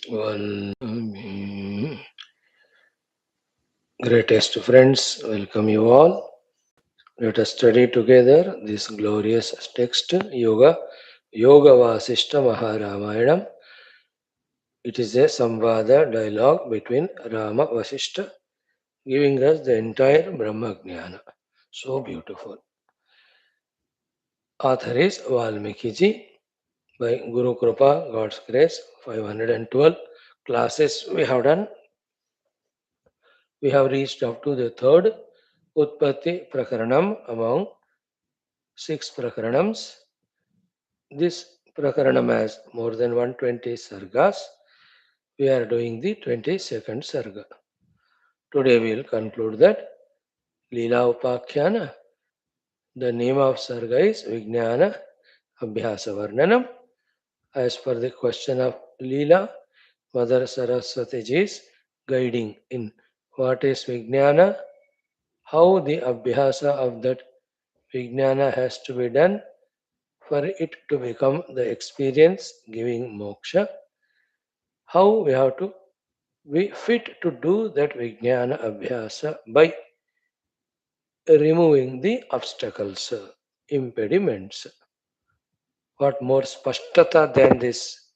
One greatest friends, welcome you all. Let us study together this glorious text, Yoga Vaashishtha Maha Ramayanam. It is a Samvada dialogue between Rama Vaashishtha, giving us the entire Brahma Jnana. So beautiful. Author is Valmiki ji. By Guru Krupa, God's grace, 512 classes we have done. We have reached up to the third Utpatthi Prakaranam among six Prakaranams. This Prakaranam has more than 120 Sargas. We are doing the 22nd Sarga. Today we will conclude that Leelopakhyanam. The name of Sarga is VIGNANA ABHYASA VARNANAM. As per the question of Leela, Mother Saraswati ji is guiding in what is Vijnana, how the Abhyasa of that Vijnana has to be done for it to become the experience giving moksha, how we have to be fit to do that Vijnana Abhyasa by removing the obstacles, impediments. What more spashtata than this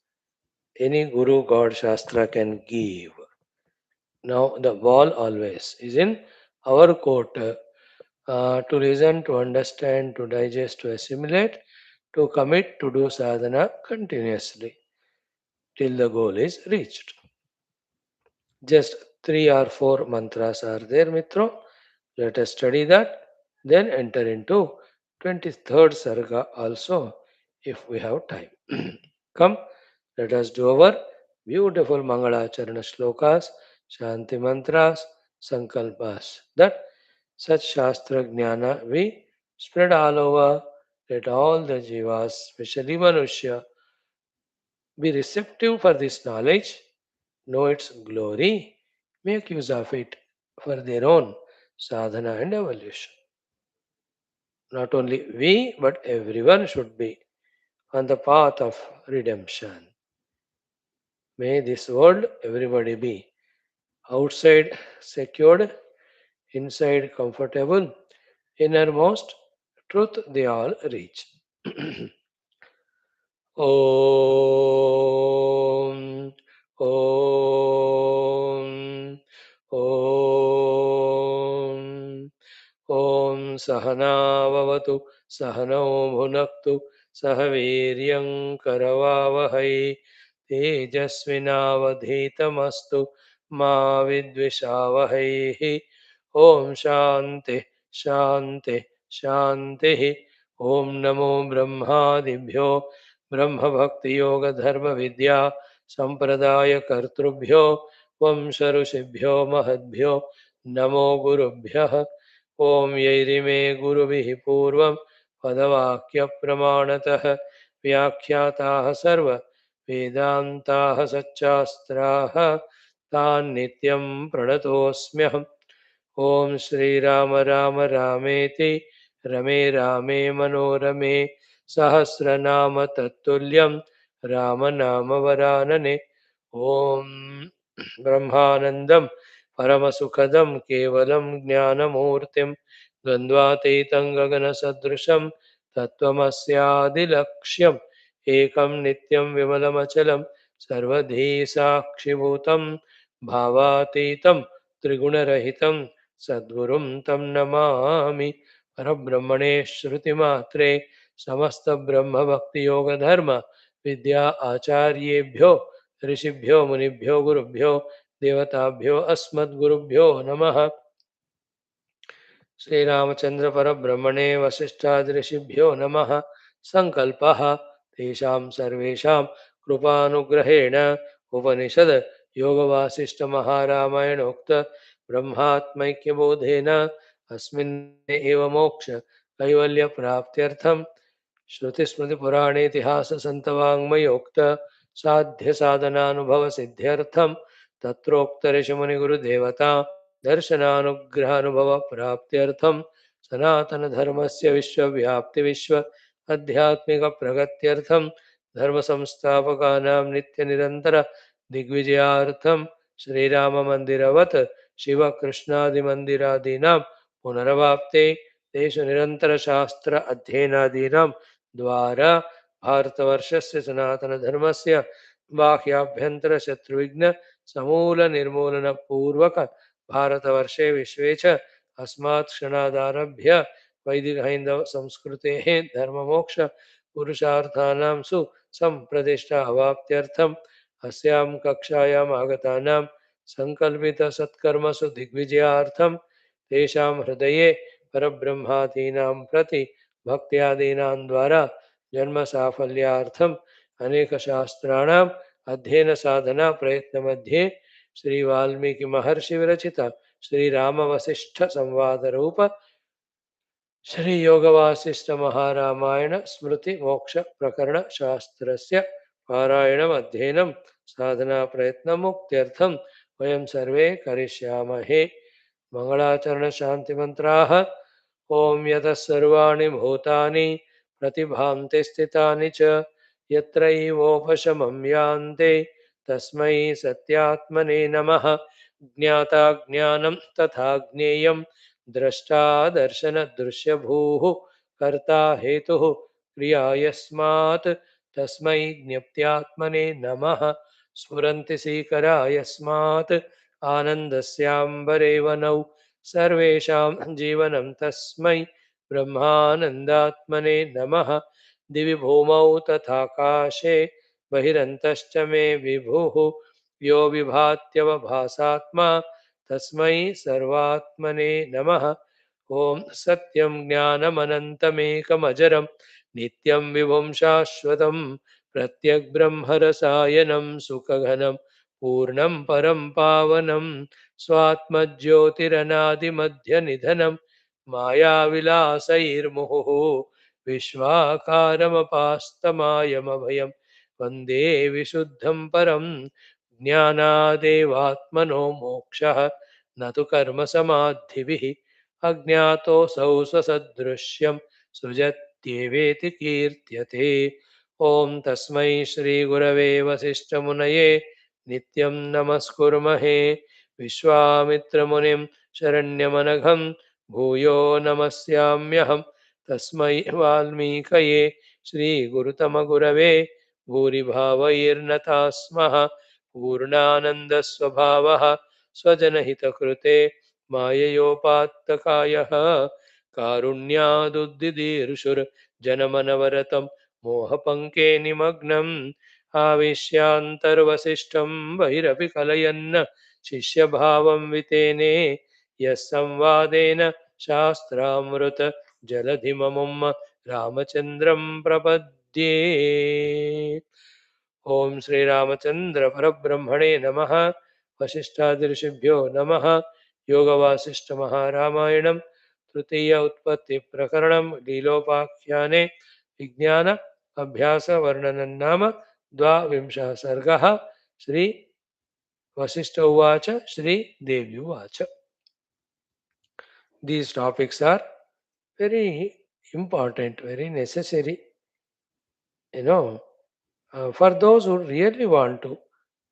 any Guru God Shastra can give. Now the ball always is in our court to listen, to understand, to digest, to assimilate, to commit, to do sadhana continuously till the goal is reached. Just three or four mantras are there, Mitro. Let us study that, then enter into 23rd Sarga also if we have time. Come, let us do our beautiful Mangalacharana slokas, Shanti mantras, Sankalpas. That such Shastra Jnana we spread all over. Let all the jivas, especially Manushya, be receptive for this knowledge, know its glory, make use of it for their own sadhana and evolution. Not only we, but everyone should be on the path of redemption. May this world everybody be outside secured, inside comfortable, innermost truth they all reach. Om Om Om Om Sahanavavatu Sahano Bhunaktu Sahaviryam Karavavahai Tejasvinavadhitamastu Ma Vidvishavahai Om Shanti Shanti Shanti Om Namo Brahmadibhyo ब्रह्म भक्ति योग धर्म विद्या संप्रदाय कर्तृभ्यो वंश ऋषिभ्यो महद्भ्यो नमो गुरुभ्यः ओम यैरिमे गुरुभिः पूर्वं पदवाक्य प्रमाणतः व्याख्याताः सर्व वेदान्ताः सच्चास्त्राः तान् नित्यं प्रणतोऽस्म्यहम् ओम श्री राम राम रामेति रमे रामे मनोरमे सहस्रनाम तत्तुल्यं रामनाम वरानने ओम ब्रह्मानंदं परमसुखदं केवलं ज्ञानमूर्तिं द्वन्द्वातीतं गगनसदृशं तत्त्वमस्यादिलक्ष्यम् एकं नित्यं विमलमचलं सर्वधी साक्षिभूतं भावातीतं त्रिगुणरहितं सद्गुरुं तं नमामि परब्रह्मणे श्रुतिमात्रे समस्त ब्रह्म भक्ति योग धर्म विद्या आचार्येभ्यो ऋषिभ्यो मुनिभ्यो गुरुभ्यो देवताभ्यो अस्मद्गुरुभ्यो नमः श्रीरामचंद्र परब्रह्मणे वसिष्ठादि ऋषिभ्यो नमः संकल्पः तेषां सर्वेषां कृपानुग्रहेण उपनिषद योगवासिष्ठ महारामायणोक्त ब्रह्मात्मैक्यबोधेन अस्मिन् एव मोक्ष कैवल्य प्राप्त्यर्थं श्रुतिस्मृतिपुराणेतिहाससन्तवाङ्मयोक्त साध्य साधनानुभव सिद्ध्यर्थं तत्रोक्त ऋषिमुनिगुरुदेवता दर्शनानुग्रहानुभव प्राप्त्यर्थं सनातनधर्मस्य विश्वव्याप्ति विश्व आध्यात्मिक प्रगत्यर्थं धर्म संस्थापकानां नित्य निरंतर दिग्विजयार्थं श्रीराममन्दिरवत् शिवकृष्णादिमन्दिरादीनां पुनरवाप्ते तेषु निरन्तरशास्त्र अध्ययनादीनां द्वारा भारतवर्षस्य सनातनधर्मस्य बाह्याभ्यन्तरशत्रुविघ्न समूलनिर्मूलनपूर्वक भारतवर्षे विश्वे च अस्मात् क्षणादारभ्य वैदिकहैन्दवसंस्कृतेः धर्ममोक्ष पुरुषार्थानां सुसम्प्रदिष्टा अवाप्त्यर्थम् अस्यां कक्षायाम् आगतानां सङ्कल्पितसत्कर्मसु दिग्विजयार्थं तेषां हृदये परब्रह्मादीनां प्रति भक्त्यादीनां द्वारा जन्मसाफल्यार्थम् अनेकशास्त्राणाम् अध्ययनसाधना प्रयत्नमध्ये श्रीवाल्मीकिमहर्षिविरचित श्रीरामवसिष्ठसंवादरूप श्री योग वासिष्ठ महारामायण स्मृति मोक्ष प्रकरण शास्त्रस्य पारायणम् अध्ययनं साधना प्रयत्न मुक्त्यर्थं वयं सर्वे करिष्यामहे। मंगलाचरण शांति मंत्राः। ओम यतः सर्वाणि भूतानि प्रतिभान्ति स्थितानि च यत्रैवोपशमं यान्ति तस्मै सत्यात्मने नमः। ज्ञाता ज्ञानं तथा ज्ञेयं द्रष्टा दर्शनदृश्यभूः कर्ता हेतुः क्रिया यस्मात् तस्मै ज्ञप्त्यात्मने नमः। स्फुरन्ति सीकरा यस्मात् आनन्दस्याम्बरे वनौ सर्वेषां जीवनं तस्मै ब्रह्मानन्दात्मने नमः। दिवि भूमौ तथाकाशे बहिरन्तश्च मे विभुः यो विभात्यवभासात्मा तस्मै सर्वात्मने नमः। ॐ सत्यं ज्ञानमनन्तमेकमजरं नित्यं विभुं शाश्वतं प्रत्यग्ब्रह्मरसायनं सुखघनं पूर्णं परं पावनं स्वात्मज्योतिरनादिमध्यनिधनं मायाविलासैर्मुहुः विश्वाकारमपास्तमायमभयं वन्दे विशुद्धं परं ज्ञानादेवात्मनो मोक्षः न तु कर्मसमाधिभिः अज्ञातोऽसौ स्वसदृश्यं सृजत्येवेति कीर्त्यते। ॐ तस्मै श्रीगुरवे वसिष्ठमुनये नित्यं नमस्कुर्महे। विश्वामित्रमुनिं शरण्यमनघं भूयो नमस्याम्यहं। तस्मै वाल्मीकये श्रीगुरुतमगुरवे भूरिभावैर्नता स्मः। पूर्णानन्दस्वभावः स्वजनहितकृते माययोपात्तकायः कारुण्यादुद्दिदीर्षुर्जनमनवरतं मोहपङ्के निमग्नम् आविश्यान्तर्वसिष्ठं बहिरपि कलयन्न शिष्यभावं वितेने यः संवादेन शास्त्रामृत जलधिममुं रामचन्द्रं प्रपद्ये। ओम श्री रामचंद्र परब्रह्मणे नमः। वशिष्ठादिऋषिभ्यो नमः। योग वासिष्ठ महारामायणं तृतीय उत्पत्ति प्रकरणं लीलोपाख्याने विज्ञान अभ्यास वर्णनं नाम द्वाविंशः सर्गः। श्री वशिष्ठ उवाच श्री देवी उवाच। These topics are very important, very necessary, you know, for those who really want to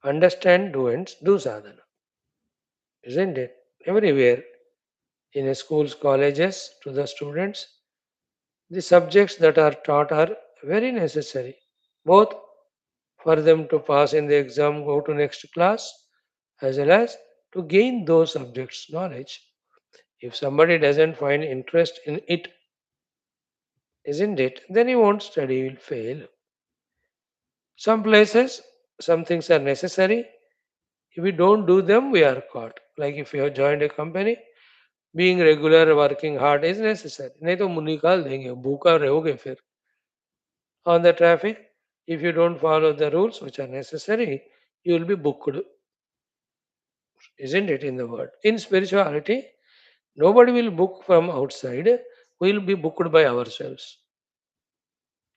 understand, do and do sadhana, isn't it? Everywhere in schools, colleges, to the students, the subjects that are taught are very necessary, both for them to pass in the exam, go to next class, as well as to gain those subjects knowledge. If somebody doesn't find interest in it, isn't it, then he won't study, he will fail. Some places, some things are necessary. If we don't do them, we are caught. Like if you have joined a company, being regular, working hard is necessary. नहीं तो मुंह निकाल देंगे, भूखा रहोगे फिर. On the traffic, if you don't follow the rules which are necessary, you will be booked. Isn't it in the word? In spirituality, nobody will book from outside. We will be booked by ourselves.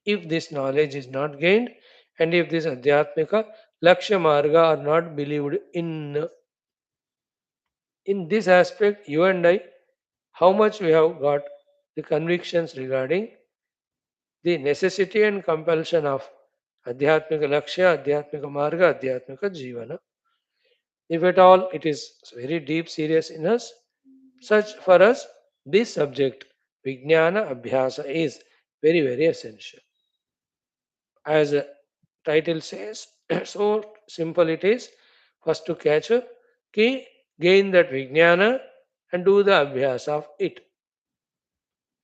If this knowledge is not gained and if this Adhyatmika Lakshya Marga are not believed in this aspect, you and I, how much we have got the convictions regarding the necessity and compulsion of Adhyatmika Lakshya, Adhyatmika Marga, Adhyatmika Jivana. If at all it is very deep, serious in us, such for us, this subject, Vijnana Abhyasa, is very, very essential. As the title says, so simple it is. First to catch a key, gain that Vijnana and do the Abhyasa of it.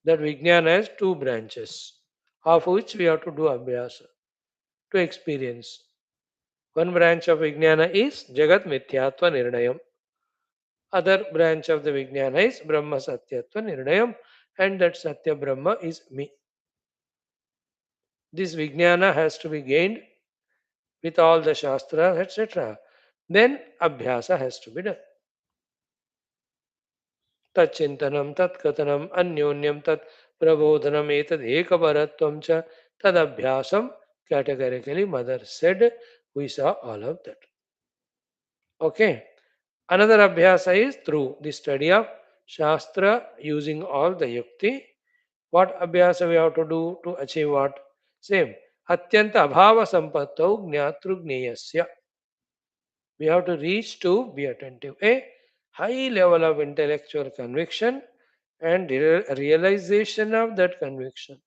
That Vijnana has two branches, of which we have to do Abhyasa to experience. One branch of Vijnana is Jagat Mithyatva Nirnayam. Other branch of the Vijnana is Brahma Satyatva Nirnayam, and that Satya Brahma is me. This Vijnana has to be gained with all the Shastras, etc. Then Abhyasa has to be done. Tachintanam, Tatkatanam, Anyonyam, Tat Prabodhanam, Etad Ekaparatvam cha Tad Abhyasam. Categorically, Mother said, we saw all of that. Okay. Another Abhyasa is through the study of Shastra using all the Yukti. What Abhyasa we have to do to achieve what? Same. Atyanta Abhava Sampattau Gnatrugneyasya. We have to reach to be attentive. A high level of intellectual conviction and realization of that conviction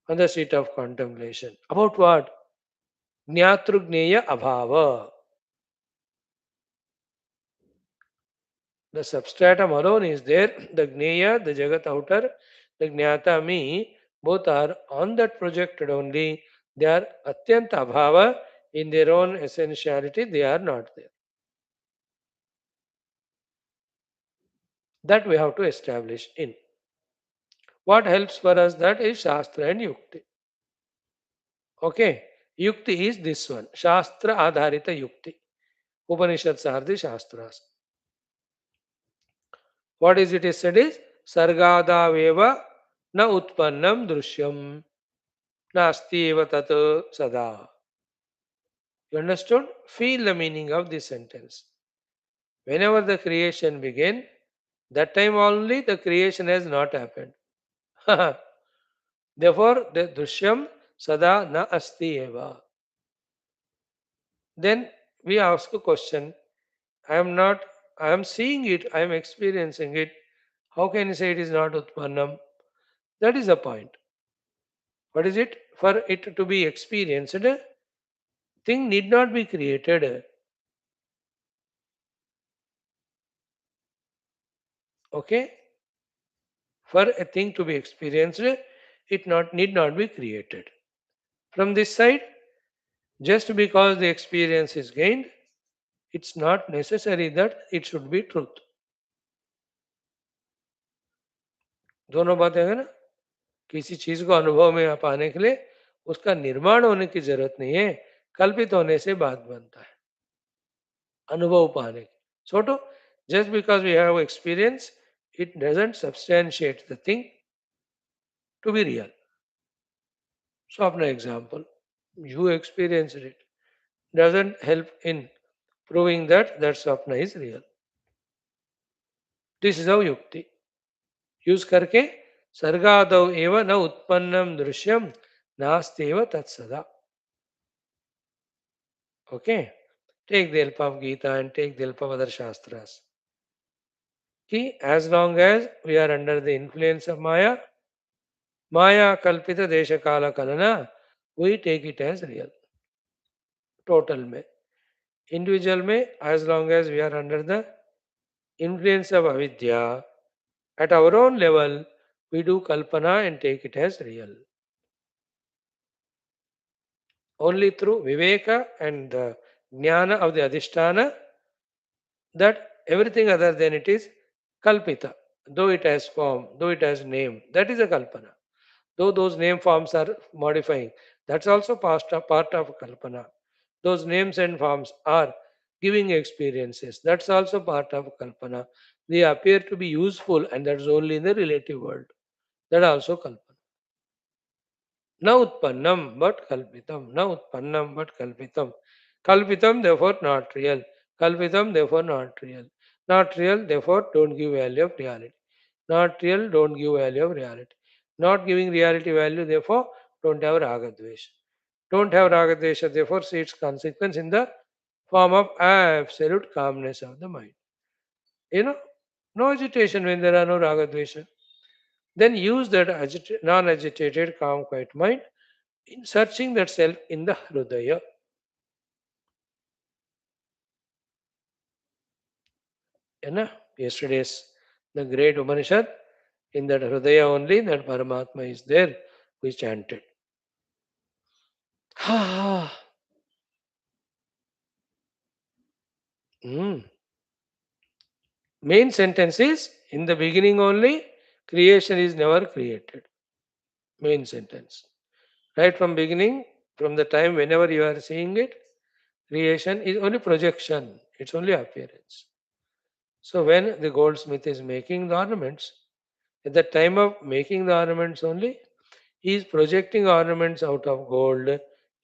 on the seat of contemplation. About what? Gnatrugneya Abhava. The substratum alone is there. The Gneya, the Jagat outer, the Gnata me, both are on that projected only. They are Atyanta Abhava in their own essentiality, they are not there. That we have to establish in. What helps for us that is Shastra and Yukti. Okay, Yukti is this one. Shastra Adharita Yukti. Upanishads are the Shastras. What is it said is Sargadaveva na utpannam drishyam nasti eva tat sada. You understood? Feel the meaning of this sentence. Whenever the creation began, that time only the creation has not happened. Therefore, the drishyam sada na asti eva. Then we ask a question. I am seeing it, I am experiencing it. How can you say it is not utpannam? That is the point. What is it? For it to be experienced, thing need not be created. Okay? For a thing to be experienced, it need not be created. From this side, just because the experience is gained, it's not necessary that it should be truth. दोनों बातें है ना. किसी चीज को अनुभव में पाने के लिए उसका निर्माण होने की जरूरत नहीं है, कल्पित होने से बात बनता है अनुभव पाने की. So, just because we have experience, it doesn't substantiate the thing to be real. Swapna example, you experienced it, doesn't help in proving that Swapna is real. This is how Yukti. Use करके सर्गादौ एव न उत्पन्नम Drishyam नास्तेव तत्सदा. Okay? Take the help of Gita and take the help of other Shastras. Ki, as long as we are under the influence of Maya, Maya Kalpita Desha Kala Kalana, we take it as real. Total में. Individual में, as long as we are under the influence of avidya, at our own level, we do kalpana and take it as real. Only through viveka and the jnana of the adhisthana, that everything other than it is kalpita. Though it has form, though it has name, that is a kalpana. Though those name forms are modifying, that's also part of kalpana. Those names and forms are giving experiences, that's also part of kalpana. They appear to be useful, and that's only in the relative world. That also kalpana. Na utpannam but kalpitam. Na utpannam but kalpitam. Kalpitam, therefore not real. Kalpitam, therefore not real. Not real, therefore don't give value of reality. Not real, don't give value of reality. Not giving reality value, therefore don't have ragadvesh. don't have Ragadvesha, therefore see its consequence in the form of absolute calmness of the mind. You know, no agitation when there are no Ragadvesha. Then use that non-agitated, calm, quiet mind in searching that self in the Hridaya. You know, yesterday's the great Upanishad, in that Hridaya only, that Paramatma is there, we chanted. Mm. Main sentence is, in the beginning only, creation is never created. Main sentence. Right from beginning, from the time whenever you are seeing it, creation is only projection. It's only appearance. So when the goldsmith is making the ornaments, at the time of making the ornaments only, he is projecting ornaments out of gold.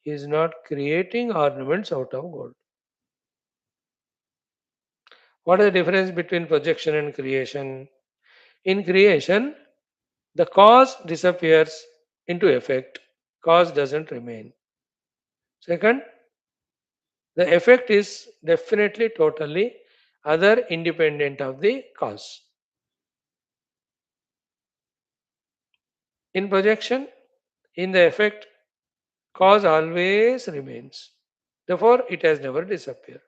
He is not creating ornaments out of gold. What is the difference between projection and creation? In creation, the cause disappears into effect. Cause doesn't remain. Second, the effect is definitely totally other independent of the cause. In projection, in the effect, cause always remains. Therefore, it has never disappeared.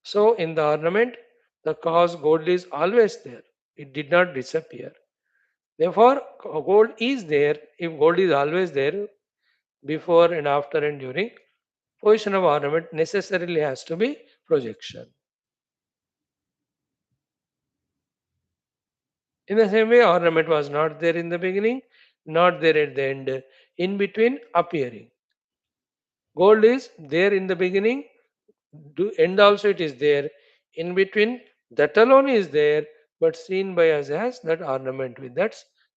So, in the ornament, the cause gold is always there. It did not disappear. Therefore, gold is there. If gold is always there, before and after and during, position of ornament necessarily has to be projection. In the same way, ornament was not there in the beginning, not there at the end. In between, appearing. Gold is there in the beginning, end also it is there. In between, that alone is there, but seen by us as that ornament with that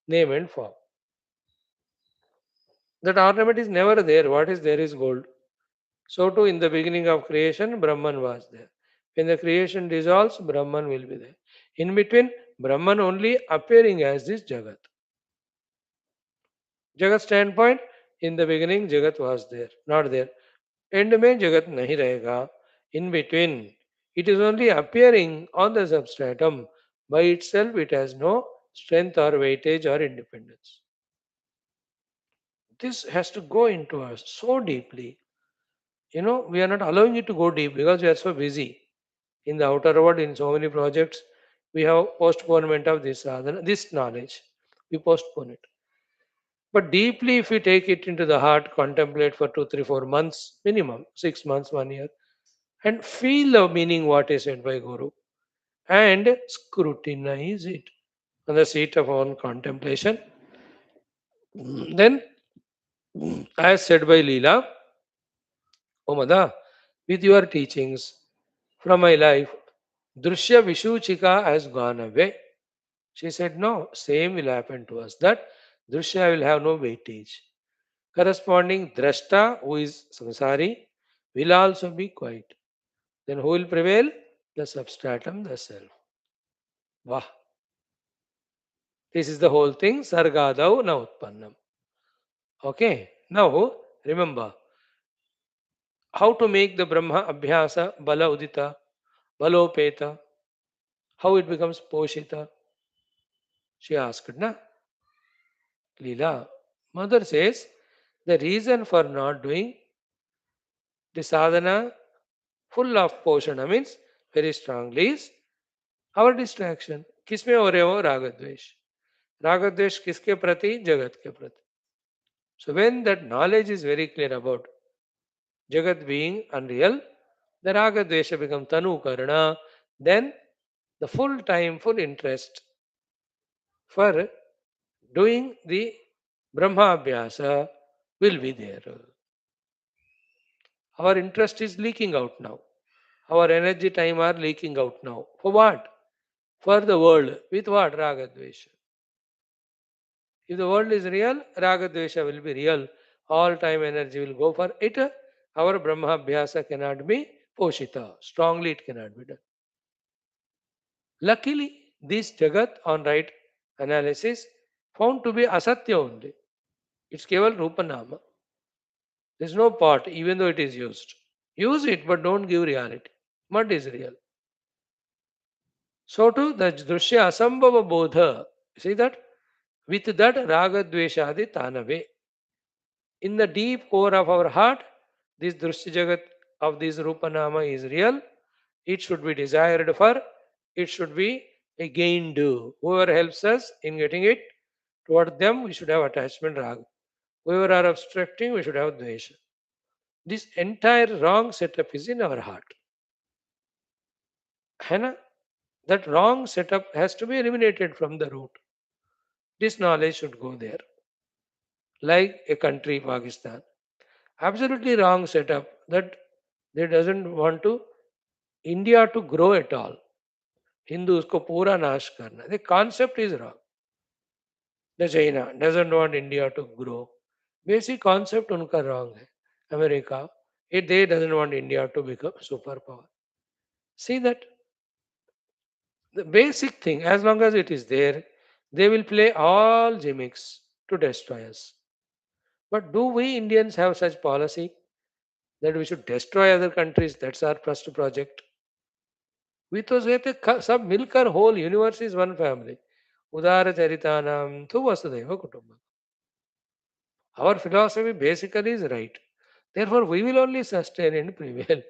name and form. That ornament is never there. What is there is gold. So too in the beginning of creation, Brahman was there. When the creation dissolves, Brahman will be there. In between, Brahman only appearing as this Jagat. Jagat standpoint, in the beginning Jagat was there, not there. End में Jagat nahi rahega. In between, it is only appearing on the substratum. By itself, it has no strength or weightage or independence. This has to go into us so deeply. We are not allowing it to go deep because we are so busy. In the outer world, in so many projects, we have postponement of this sadhana, this knowledge. We postpone it. But deeply, if we take it into the heart, contemplate for 2, 3, 4 months, minimum 6 months, 1 year, and feel the meaning what is said by Guru, and scrutinize it on the seat of our own contemplation. Then, as said by Leela, O Mada, with your teachings from my life, Drushya Vishuchika has gone away. She said, no, same will happen to us. That Drushya will have no weightage. Corresponding Drashta, who is Samsari, will also be quiet. Then who will prevail? The substratum, the self. Wah. This is the whole thing. Sargadau na utpannam. Okay. Now, remember how to make the Brahma Abhyasa Bala Udita, Balopeta, how it becomes Poshita. She asked, na? Leela. Mother says, the reason for not doing the sadhana full of poshana means very strongly is our distraction. किसमें हो रहे हो राग द्वेष राग द्वेष किसके प्रति जगत के प्रति so when that knowledge is very clear about jagat being unreal the raga dvesha become tanu karna then the full time full interest for doing the brahma abhyasa will be there. Our interest is leaking out now. Our energy time are leaking out now. For what? For the world. With what? Raga dvesha. If the world is real, Raga Dvesha will be real. All time energy will go for it. Our Brahma Abhyasa cannot be Poshita. Strongly it cannot be done. Luckily, this Jagat on right analysis found to be Asatya only. It's keval Rupanama. There's no pot, even though it is used. Use it, but don't give reality. Mud is real. So too, the Drishya Asambhava Bodha. See that? With that Raga Dveshadi Tanave. In the deep core of our heart, this Drishya Jagat of this Rupanama is real. It should be desired for. It should be a gain due. Whoever helps us in getting it, toward them we should have attachment Raga. Whoever are obstructing, we should have Dvesha. This entire wrong setup is in our heart. है ना? That wrong setup has to be eliminated from the root. This knowledge should go there. Like a country, Pakistan. Absolutely wrong setup that they doesn't want to India to grow at all. Hindus को पूरा नाश करना. The concept is wrong. The China doesn't want India to grow. Basic concept उनका wrong है. America, they doesn't want India to become superpower. See that the basic thing, as long as it is there, they will play all gimmicks to destroy us. But do we Indians have such policy that we should destroy other countries? That's our first project. We तो कहते सब मिलकर whole universe is one family. उदार चरितानाम तु वसुधैव कुटुंबकम्. Our philosophy basically is right. Therefore, we will only sustain and prevail.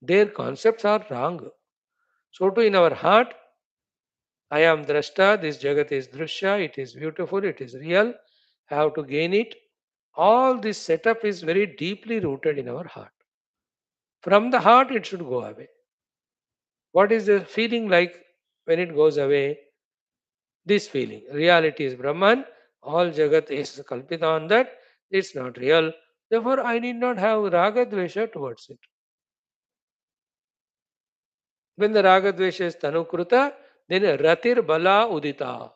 Their concepts are wrong. So too in our heart, I am drashta, this jagat is drishya, it is beautiful, it is real, I have to gain it. All this setup is very deeply rooted in our heart. From the heart, it should go away. What is the feeling like when it goes away? This feeling. Reality is Brahman, all jagat is kalpita on that, it's not real. Therefore, I need not have raga dvesha towards it. When the raga dvesha is tanukruta, then ratir bala udita.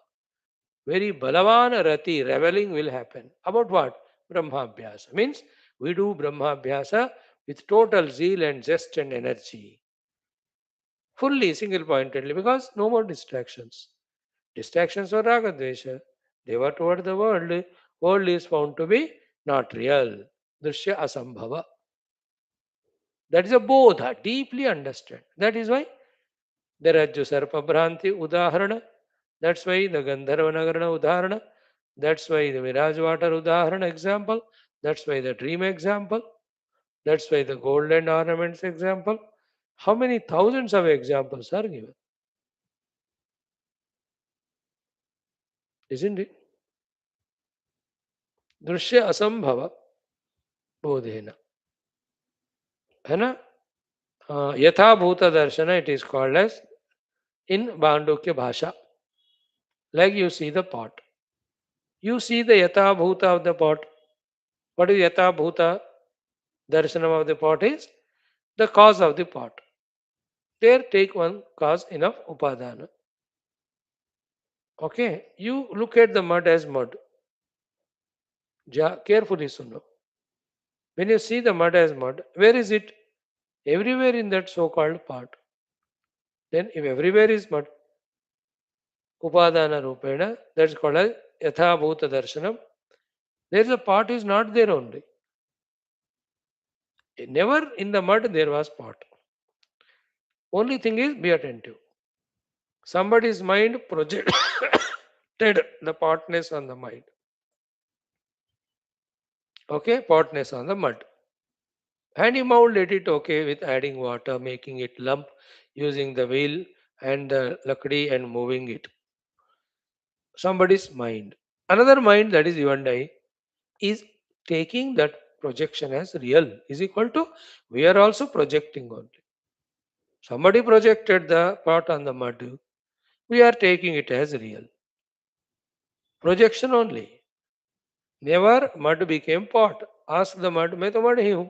Very balavan rati, reveling will happen. About what? Brahmabhyasa. Means we do Brahmabhyasa with total zeal and zest and energy. Fully, single pointedly, because no more distractions. Distractions were ragadvesha. They were toward the world. World is found to be not real. Drishya asambhava. That is a bodha, deeply understand. That is why the Rajju Sarpa Bhranti Udaharana. That's why the Gandharva Nagarana Udaharana. That's why the Miraj Water Udaharana example. That's why the dream example. That's why the golden ornaments example. How many thousands of examples are given? Isn't it? Drishya asambhava bodhena. है ना? यथाभूत दर्शन it is called as in Bandukya Bhasha. Like you see the pot. You see the yathabhuta of the pot. What is yathabhuta darshanam of the pot is? The cause of the pot. There take one cause enough upadana. Okay, you look at the mud as mud. Carefully suno. When you see the mud as mud, where is it? Everywhere in that so-called pot. Then if everywhere is mud, upadana rupena, that's called as yathabhuta darshanam. There is a pot is not there only. Never in the mud there was pot. Only thing is be attentive. Somebody's mind projected the potness on the mind. Okay, potness on the mud. And you molded it okay with adding water, making it lump, using the wheel and the lakdi and moving it. Somebody's mind. Another mind, that is you and I, is taking that projection as real is equal to we are also projecting only. Somebody projected the pot on the mud. We are taking it as real. Projection only. Never mud became pot. Ask the mud, मैं तो mud ही हूँ.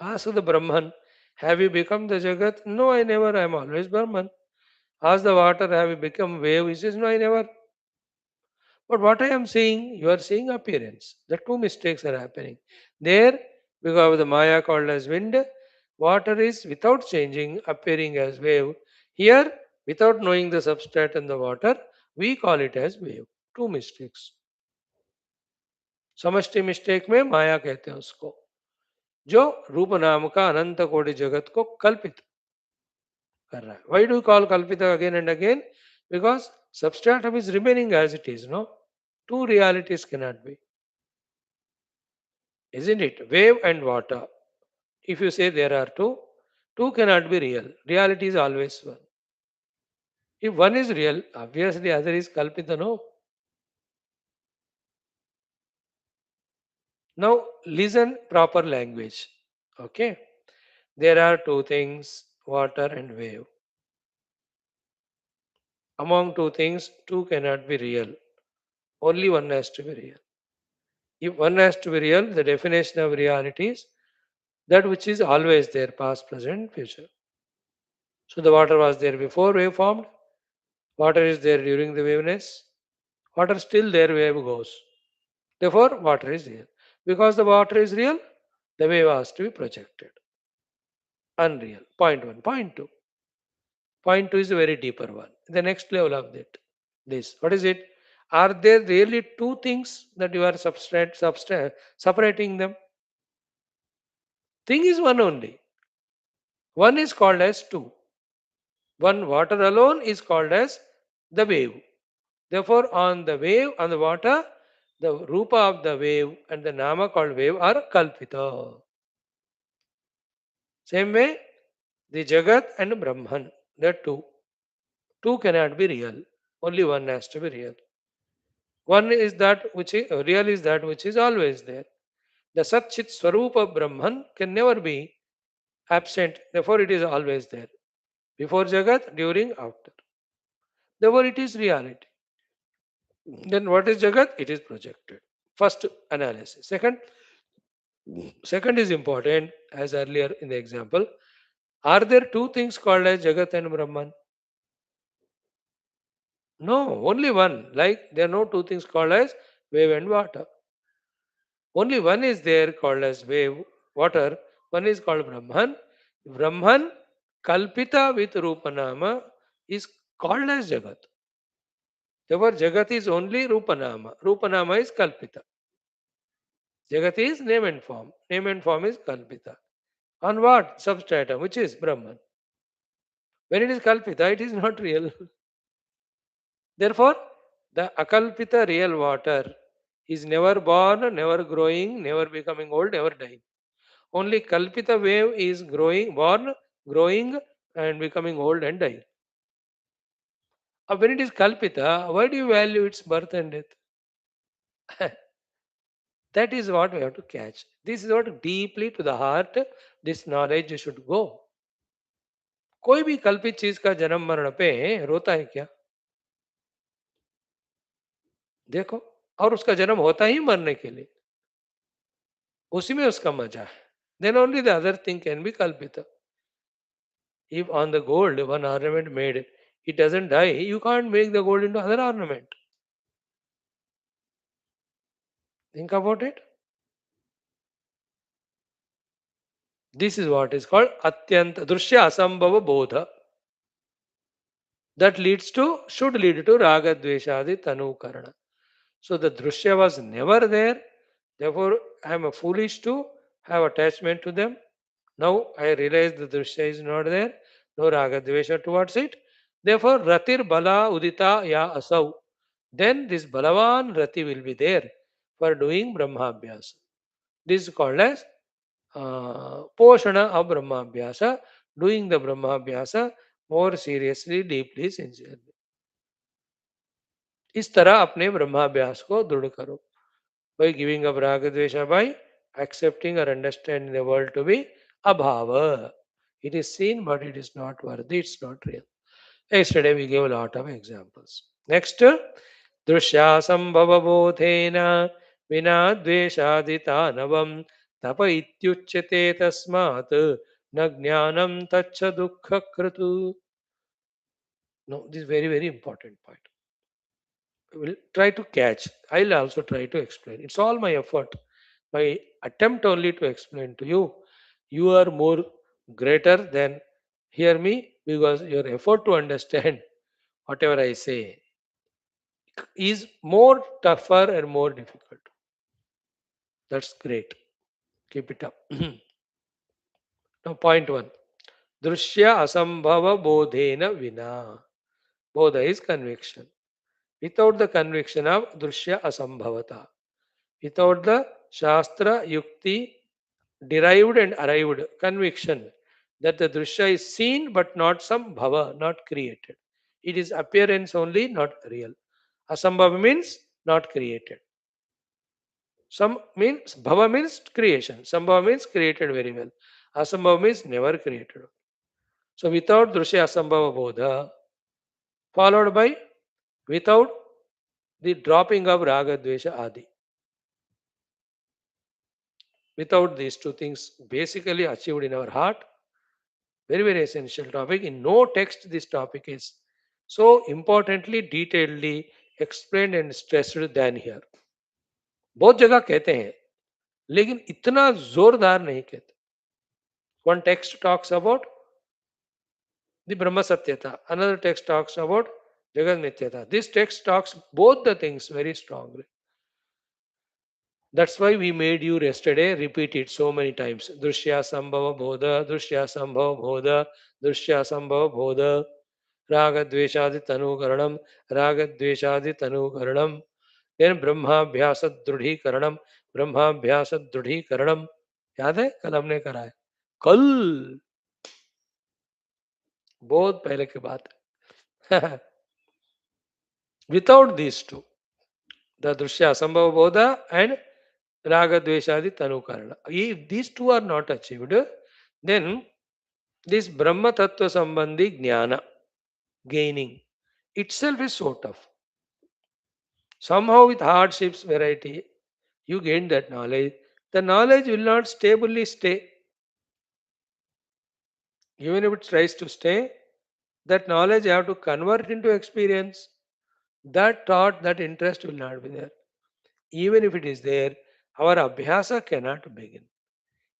Ask the Brahman, have you become the Jagat? No, I never. I am always Brahman. Ask the water, have you become wave? He says, no, I never. But what I am seeing, you are seeing appearance. The two mistakes are happening. There, because of the Maya called as wind, water is without changing, appearing as wave. Here, without knowing the substrate and the water, we call it as wave. Two mistakes. समष्टि mistake में माया कहते हैं उसको, जो रूप नाम का अनंत कोटि जगत को कल्पित कर रहा है. Why do you call kalpita again and again? Because substratum is remaining as it is, no? Two realities cannot be, isn't it? Wave and water. If you say there are two, two cannot be real. Reality is always one. If one is real, obviously the other is kalpita, no? Now listen proper language. Okay? There are two things, water and wave. Among two things, two cannot be real. Only one has to be real. If one has to be real, the definition of reality is that which is always there, past, present, future. So the water was there before wave formed, water is there during the waveness, water still there, wave goes. Therefore, water is real. Because the water is real, the wave has to be projected. Unreal. Point one. Point two. Point two is a very deeper one. The next level of that. This. What is it? Are there really two things that you are separating them? Thing is one only. One is called as two. One water alone is called as the wave. Therefore, on the wave, on the water, the rupa of the wave and the nama called wave are kalpita. Same way, the Jagat and Brahman, they are two. Two cannot be real. Only one has to be real. One is that which is real is that which is always there. The Sat Chit Swarup of Brahman can never be absent. Therefore, it is always there. Before Jagat, during, after. Therefore, it is reality. Then what is Jagat? It is projected. First analysis. Second is important, as earlier in the example. Are there two things called as Jagat and Brahman? No, only one. Like there are no two things called as wave and water. Only one is there called as wave, water. One is called Brahman. Brahman, Kalpita with Rupanama, is called as Jagat. Therefore, Jagat is only Rupanama. Rupanama is Kalpita. Jagat is name and form. Name and form is Kalpita. On what? Substratum, which is Brahman. When it is Kalpita, it is not real. Therefore, the Akalpita real water is never born, never growing, never becoming old, never dying. Only Kalpita wave is growing, born, growing, and becoming old and dying. When it is Kalpita, why do you value its birth and death? That is what we have to catch. This is what deeply to the heart, this knowledge should go. कोई भी कल्पित चीज का जन्म मरण पे रोता है क्या? देखो, और उसका जन्म होता ही मरने के लिए, उसी में उसका मजा है. Then only the other thing can be kalpita. If on the gold one ornament made, it doesn't die, you can't make the gold into other ornament. Think about it. This is what is called atyanta drushya asambhava bodha. That leads to, should lead to raga dveshadi tanu karana. So the drushya was never there. Therefore, I am a foolish to have attachment to them. Now I realize the drishya is not there, no raga dvesha towards it. Therefore, ratir bala udita ya asau. Then this balavan rati will be there for doing brahmabhyasa. This is called as poshana of brahmabhyasa, doing the brahmabhyasa more seriously, deeply, sincerely. इस तरह अपने ब्रह्माभ्यास को दृढ़ करो. By giving up raga dvesha, by accepting or understanding the world to be abhava. It is seen, but it is not worthy, it's not real. Yesterday we gave a lot of examples. Next, दृश्यासंभवबोधेन विना द्वेषादितानवं तप इत्युच्यते तस्मात् न ज्ञानं तच्च दुःखकृत्. No, this is very, very important point. Will try to catch. I'll also try to explain. It's all my effort, my attempt only to explain to you. You are more greater than hear me, because your effort to understand whatever I say is more tougher and more difficult. That's great. Keep it up. Now, point one. Drushya asambhava bodhena vina. Bodha is conviction. Without the conviction of drushya asambhavata, without the shastra yukti derived and arrived conviction that the drushya is seen but not some bhava, not created. It is appearance only, not real. Asambhava means not created. Some means bhava means creation. Sambhava means created very well. Asambhava means never created. So without drushya asambhava bodha, followed by without the dropping of raga dvesha adi. Without these two things basically achieved in our heart, very, very essential topic. In no text, this topic is so importantly, detailedly explained and stressed than here. बहुत जगह कहते हैं लेकिन इतना जोरदार नहीं कहते. One text talks about the Brahma Satyata, another text talks about Jagat Nityata. This text talks both the things very strongly. That's why we made you yesterday repeat it so many times. Drushya Sambhava Bodha, Drushya Sambhava Bodha, Drushya Sambhava Bodha, Raga Dveshadi Tanu Karanam, Raga Dveshadi Tanu Karanam, then Brahma Bhyasa Drudhi Karanam, Brahma Bhyasa Drudhi Karanam. याद है कल हमने करा है कल बहुत पहले की बात है. Without these two, the Drushya Sambhava Bodha and Raga Dveshadi Tanukarana. If these two are not achieved, then this Brahma Tattva Sambandhi Jnana gaining itself is so tough. Somehow with hardships, variety, you gain that knowledge. The knowledge will not stably stay. Even if it tries to stay, that knowledge you have to convert into experience. That thought, that interest will not be there. Even if it is there, our abhyasa cannot begin.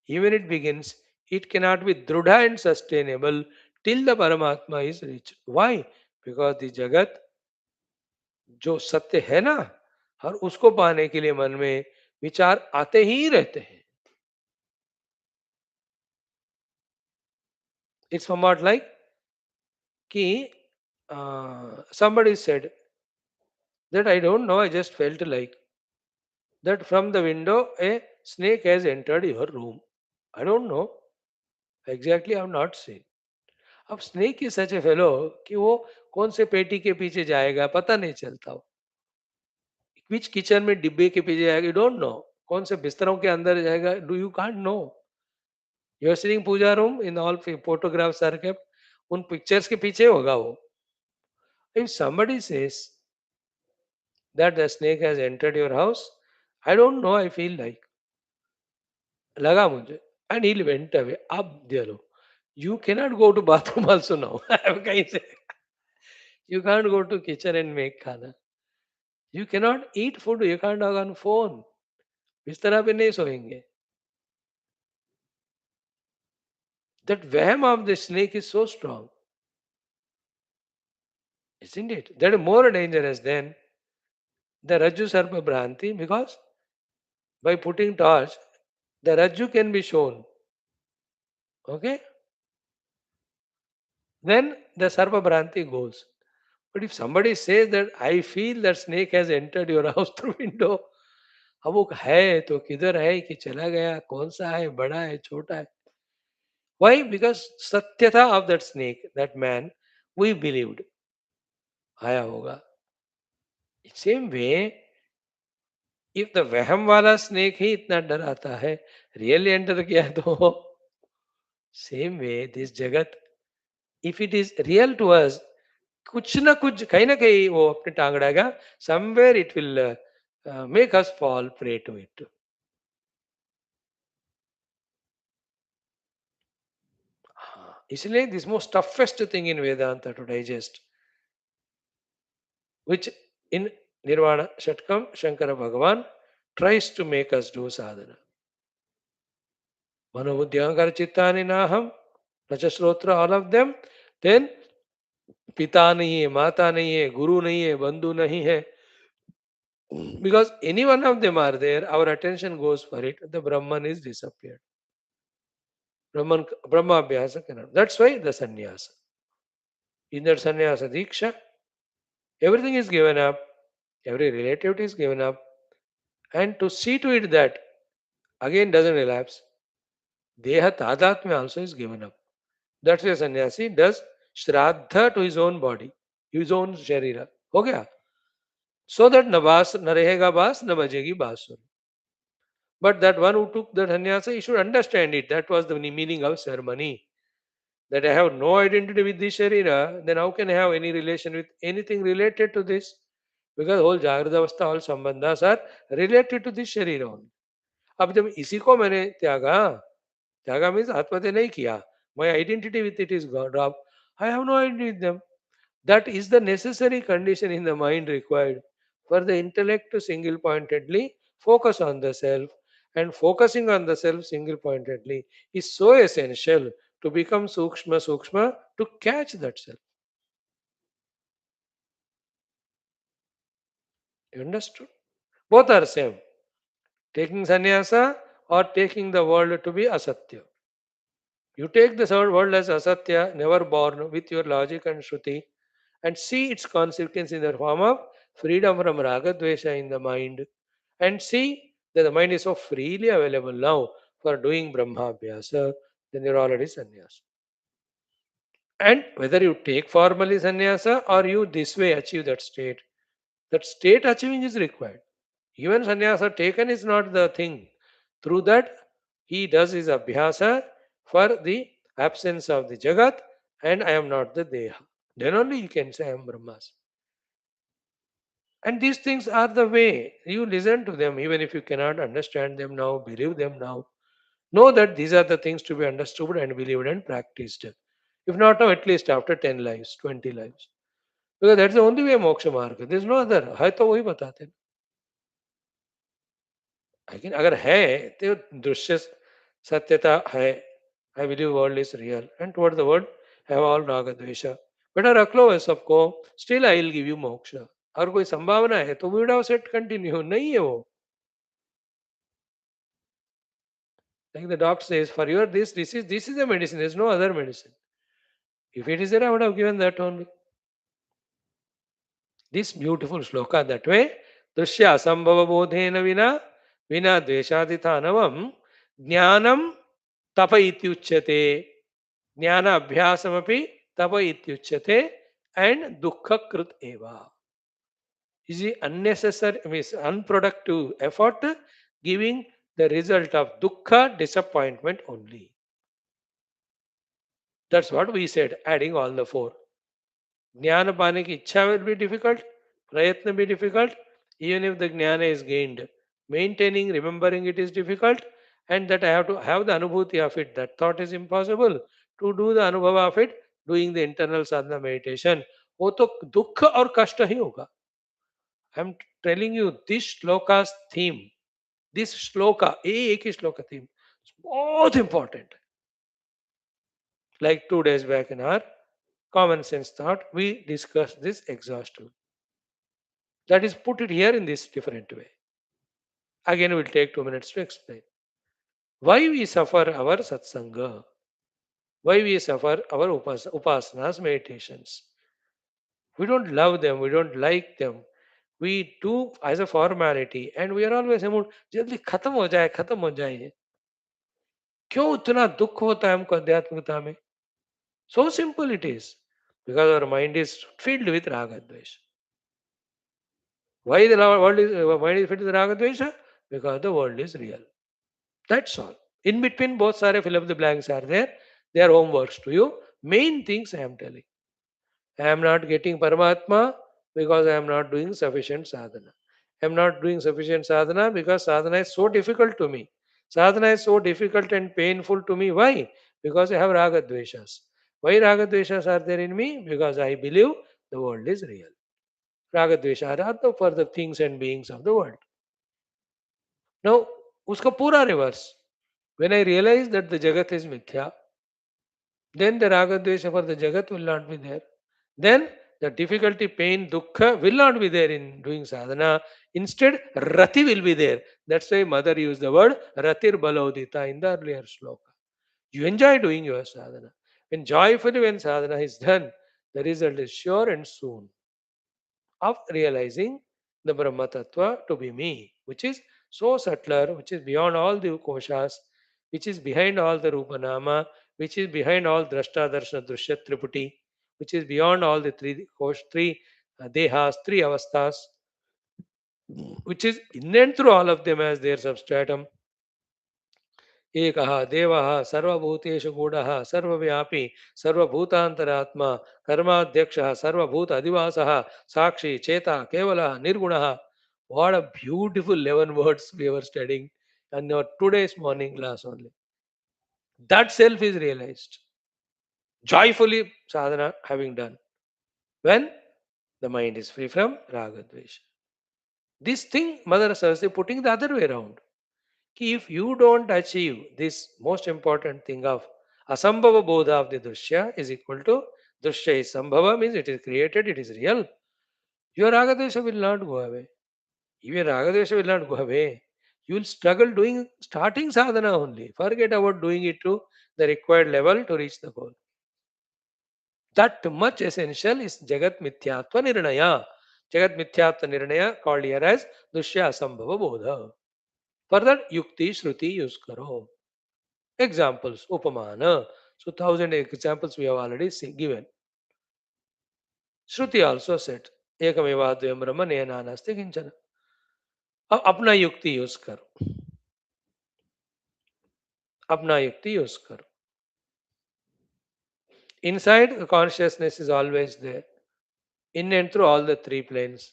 Even it begins, it cannot be drudha and sustainable till the Paramatma is reached. Why? Because the Jagat जो सत्य है ना, और उसको पाने के लिए मन में विचार आते ही रहते हैं. It's somewhat like कि somebody said that I don't know, I just felt like that from the window a snake has entered your room. I don't know. Exactly, I have not seen. अब snake is such A fellow कि वो कौन से पेटी के पीछे जाएगा पता नहीं चलता. वो विच किचन में डिब्बे के पीछे जाएगा यू डोंट नो. कौन से बिस्तरों के अंदर जाएगा do you can't know. You're seeing puja room in all photographs are kept. उन पिक्चर्स के पीछे होगा वो. If somebody says that the snake has entered your house, I don't know, I feel like लगा मुझे and he went away. अब दे लो. You cannot go to bathroom also now. कहीं से you can't go to kitchen and make खाना. You cannot eat food, you can't talk on phone. बिस्तर पे नहीं सोएंगे. That venom of the snake is so strong, isn't it? That is more dangerous than the Rajju Sarpa Bhranti because by putting torch, the Rajju can be shown. Okay? Then the Sarpa Bhranti goes. But if somebody says that I feel that snake has entered your house through window, अब वो है तो किधर है कि चला गया कौन सा है बड़ा है छोटा है. Why? Because satyata of that snake, that man, we believed आया होगा. Same way, if the वहम वाला snake ही इतना डराता है, really enter किया तो same way this jagat, if it is real to us, कुछ ना कुछ कहीं ना कहीं वो अपने टांग अड़ाएगा. Somewhere it will make us fall prey to it. इसलिए this most toughest thing in Vedanta to digest, which in Nirvana Shatkam, Shankara Bhagavan tries to make us do sadhana. Manobuddhi Ahankara Chittani Naham, Rajasrotra, all of them, then पिता नहीं है, माता नहीं है, गुरु नहीं है, बंधु नहीं है, Because any one of them are there, our attention goes for it, the Brahman is disappeared. Brahma Abhyasa cannot. That's why the sannyasa. In that sannyasa diksha, everything is given up, every relativity is given up, and to see to it that again doesn't relapse, Deha Tadatmya also is given up. That's why sannyasi does shraddha to his own body, his own sharira. हो गया? So that न बास न रहेगा बास न बजेगी बांसुरी. But that one who took the sannyasa, he should understand it. That was the meaning of ceremony. That I have no identity with this sharira, then how can I have any relation with anything related to this? Because whole Jagrada Avastha, all sambandhas are related to this sharira only. अब जब इसी को मैंने त्यागा, त्यागा means आत्महत्या नहीं किया, my identity with it is dropped. I have no identity with them. That is the necessary condition in the mind required for the intellect to single pointedly focus on the self. And focusing on the self single pointedly is so essential to become sukshma sukshma to catch that self. You understood? Both are same. Taking sannyasa or taking the world to be asatya. You take the world as asatya, never born, with your logic and shruti, and see its consequence in the form of freedom from raga dvesha in the mind, and see that the mind is so freely available now for doing brahma abhyasa, then you're already sannyasa. And whether you take formally sannyasa or you this way achieve that state achieving is required. Even sannyasa taken is not the thing. Through that, he does his abhyasa for the absence of the jagat, and I am not the deha. Then only you can say I am brahmas. And these things are the way you listen to them, even if you cannot understand them now, believe them now. Know that these are the things to be understood and believed and practiced. If not now, at least after 10 lives, 20 lives. Because that's the only way moksha marga. There's no other. है तो वही बताते हैं. लेकिन अगर है तो दृश्य सत्यता है. I believe world is real. And toward the world, have all raga dvesha. बेटा रख लो है सबको. Still I will give you moksha. अगर कोई संभावना है तो we would have said continue. नहीं है वो. Like the doctor says, for your this is the medicine. There's no other medicine. If it is there, I would have given that only. This beautiful shloka that way. Drishya asambhava bodhena vina dveshadithanavam jnanam tapa ityuchyate. Jnana abhyasamapi tapa ityuchyate and dukkha krut eva. Is the unnecessary, means unproductive effort giving the result of dukkha, disappointment only. That's what we said, adding all the four. ज्ञान पाने की इच्छा will be difficult, प्रयत्न be difficult, even if the jnana is gained. Maintaining, remembering it is difficult, and that I have to have the anubhuti of it. That thought is impossible. To do the anubhava of it, doing the internal sadhana meditation, वो तो दुख और कष्ट ही होगा. I'm telling you, this shloka's theme, this shloka, एक ही shloka theme, is बहुत important. Like 2 days back in our common sense thought, we discussed this exhaustively. That is, put it here in this different way. Again, we'll take 2 minutes to explain. Why we suffer our satsanga? Why we suffer our upasanas, meditations? We don't love them, we don't like them. We do as a formality, and we are always about जल्दी खत्म हो जाए, खत्म हो जाए. क्यों इतना दुख होता है हमको अध्यात्मिकता में? So simple it is. Because our mind is filled with raga dvesha. Why the world is mind is filled with raga dvesha? Because the world is real. That's all. In between, both sare fill up the blanks are there. They are homeworks to you. Main things I am telling. I am not getting Paramatma because I am not doing sufficient sadhana. I am not doing sufficient sadhana because sadhana is so difficult to me. Sadhana is so difficult and painful to me. Why? Because I have raga dveshas. Why raga dveshas are there in me? Because I believe the world is real. Raga dvesha are for the things and beings of the world. Now, uska pura reverse. When I realize that the Jagat is Mithya, then the Raga Dvesha for the Jagat will not be there. Then the difficulty, pain, dukkha will not be there in doing sadhana. Instead, Rati will be there. That's why Mother used the word Ratir Balodita in the earlier sloka. You enjoy doing your sadhana. When joyfully when sadhana is done, the result is sure and soon of realizing the Brahma Tattva to be me, which is so subtler, which is beyond all the koshas, which is behind all the Rupanama, which is behind all Drashta Darshana Drushya Triputi, which is beyond all the three dehas, three avasthas, which is in and through all of them as their substratum. एकः देवः सर्वभूतेषु गूढः सर्वव्यापी सर्वभूतान्तरात्मा कर्माध्यक्षः सर्वभूत अधिवासः साक्षी चेता केवलः निर्गुणः. What a beautiful 11 words we were studying in our today's morning class only. That self is realized. Joyfully sadhana having done. When the mind is free from raga dvesha. This thing Mother Saraswati putting the other way around. If you don't achieve this most important thing of asambhava bodha of the drushya is equal to drushya is sambhava means it is created, it is real. Your ragadesha will not go away. If your ragadesha will not go away, you will struggle doing starting sadhana only. Forget about doing it to the required level to reach the goal. That much essential is Jagat Mithyatva Nirnaya. Jagat Mithyatva Nirnaya called here as Dushya Asambhava Bodha. For that, Yukti Shruti use karo. Examples, Upamana. So, thousand examples we have already given. Shruti also said, Ekameva Dvayam Brahma Nena Nasti Kinchana. अब अपना युक्ति use करो. अपना युक्ति use करो. Inside, the consciousness is always there. In and through all the three planes.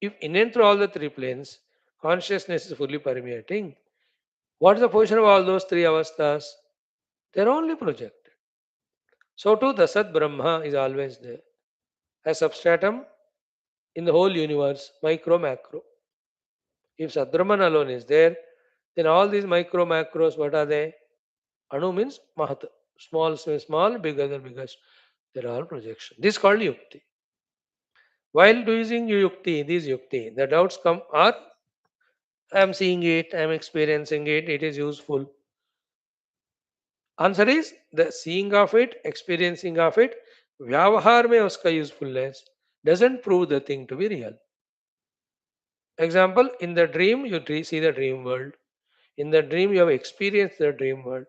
If in and through all the three planes, consciousness is fully permeating, what is the position of all those three avasthas? They are only projected. So too, the Sat Brahma is always there. As substratum in the whole universe, micro, macro. If Sat Brahman alone is there, then all these micro, macros, what are they? Anu means Mahat. Small, small, bigger than biggest. They are all projection. This is called Yukti. While doing Yukti, this Yukti, the doubts come are I am seeing it, I am experiencing it, it is useful. Answer is the seeing of it, experiencing of it, vyavahar mein uska usefulness doesn't prove the thing to be real. Example, in the dream, you see the dream world. In the dream, you have experienced the dream world.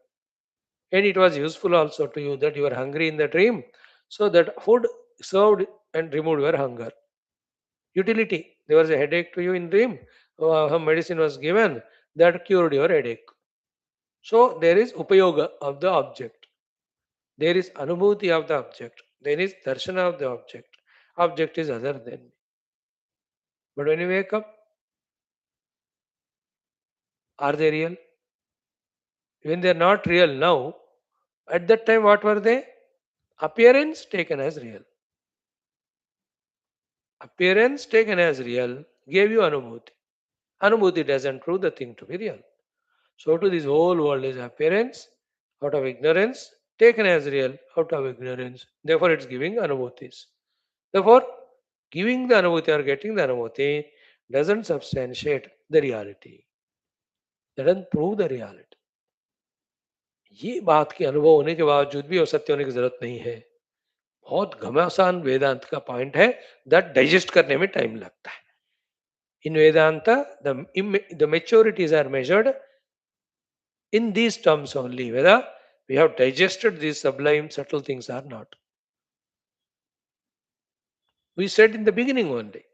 And it was useful also to you that you are hungry in the dream. So that food served and removed your hunger. Utility. There was a headache to you in dream. Some medicine was given that cured your headache. So there is upayoga of the object. There is anubhuti of the object. There is darshana of the object. Object is other than me. But when you wake up, are they real? When they are not real now, at that time what were they? Appearance taken as real. Appearance taken as real gave you anubhuti. Anubhuti doesn't prove the thing to be real. So to this whole world is appearance out of ignorance, taken as real out of ignorance. Therefore it's giving anubhutis. Therefore, giving the anubhuti or getting the anubhuti doesn't substantiate the reality. Doesn't prove the reality. ये बात के अनुभव होने के बावजूद भी और सत्य होने की जरूरत नहीं है. बहुत घमासान वेदांत का पॉइंट है. दैट डाइजेस्ट करने में टाइम लगता है. In Vedanta, the maturities are measured in these terms only, whether we have digested these sublime, subtle things or not. We said in the beginning only.